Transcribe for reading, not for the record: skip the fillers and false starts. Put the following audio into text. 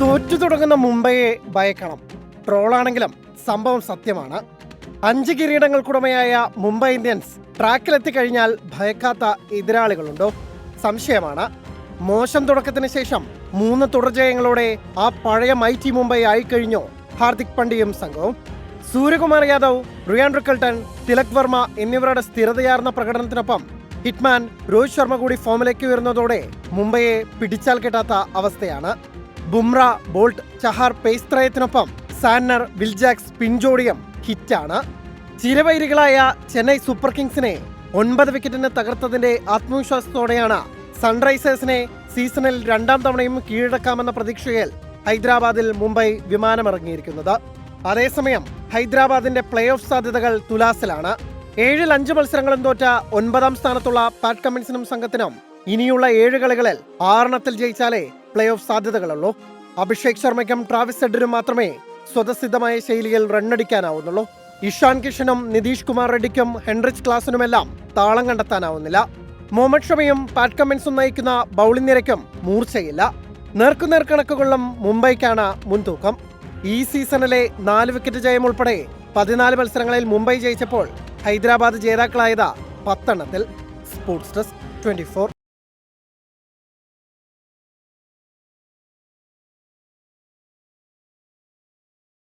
തോറ്റു തുടങ്ങുന്ന മുംബൈയെ ഭയക്കണം. ട്രോളാണെങ്കിലും സംഭവം സത്യമാണ്. 5 കിരീടങ്ങൾക്കുടമയായ മുംബൈ ഇന്ത്യൻസ് ട്രാക്കിലെത്തിക്കഴിഞ്ഞാൽ ഭയക്കാത്ത എതിരാളികളുണ്ടോ? സംശയമാണ്. മോശം തുടക്കത്തിന് ശേഷം 3 തുടർജയങ്ങളോടെ ആ പഴയ മൈറ്റി മുംബൈ ആയിക്കഴിഞ്ഞോ ഹാർദിക് പാണ്ഡ്യയും സംഘവും. സൂര്യകുമാർ യാദവ്, റിയാൻ റിക്കൽട്ടൺ, തിലക് വർമ്മ എന്നിവരുടെ സ്ഥിരതയാർന്ന പ്രകടനത്തിനൊപ്പം ഹിറ്റ്മാൻ രോഹിത് ശർമ്മ കൂടി ഫോമിലേക്ക് ഉയർന്നതോടെ മുംബൈയെ പിടിച്ചാൽ കിട്ടാത്ത അവസ്ഥയാണ്. ബുംറ, ബോൾട്ട്, ചഹാർ പേസ് ത്രയത്തിനൊപ്പം സാന്നർ, വിൽജാക്സ് പിൻജോഡിയും ഹിറ്റാണ്. ചിരവൈരികളായ ചെന്നൈ സൂപ്പർ കിങ്സിനെ 9 വിക്കറ്റിന് തകർത്തതിന്റെ ആത്മവിശ്വാസത്തോടെയാണ് സൺറൈസേഴ്സിനെ സീസണിൽ 2ാം തവണയും കീഴടക്കാമെന്ന പ്രതീക്ഷയിൽ ഹൈദരാബാദിൽ മുംബൈ വിമാനമിറങ്ങിയിരിക്കുന്നത്. അതേസമയം ഹൈദരാബാദിന്റെ പ്ലേ ഓഫ് സാധ്യതകൾ തുലാസിലാണ്. 7-ൽ 5 മത്സരങ്ങളും തോറ്റ 9ാം സ്ഥാനത്തുള്ള പാറ്റ് കമ്മിൻസിനും സംഘത്തിനും ഇനിയുള്ള 7 കളികളിൽ 6 ജയിച്ചാലേ പ്ലേ ഓഫ് സാധ്യതകളുള്ളൂ. അഭിഷേക് ശർമ്മയ്ക്കും ട്രാവിസ് ഹെഡിനും മാത്രമേ സ്വതസിദ്ധമായ ശൈലിയിൽ റണ്ണടിക്കാനാവുന്നുള്ളൂ. ഇഷാൻ കിഷനും നിതീഷ് കുമാർ റെഡ്ഡിക്കും ഹെൻറിച്ച് ക്ലാസിനുമെല്ലാം താളം കണ്ടെത്താനാവുന്നില്ല. മുഹമ്മദ് ഷമിയും പാറ്റ് കമ്മിൻസും നയിക്കുന്ന ബൌളിംഗ് നിരയ്ക്കും മൂർച്ചയില്ല. നേർക്കുനേർ കണക്കുകളിലും മുംബൈക്കാണ് മുൻതൂക്കം. ഈ സീസണിലെ 4 വിക്കറ്റ് ജയം ഉൾപ്പെടെ 14 മത്സരങ്ങളിൽ മുംബൈ ജയിച്ചപ്പോൾ ഹൈദരാബാദ് ജേതാക്കളായത് 10 എണ്ണത്തിൽ. Sports desk 24.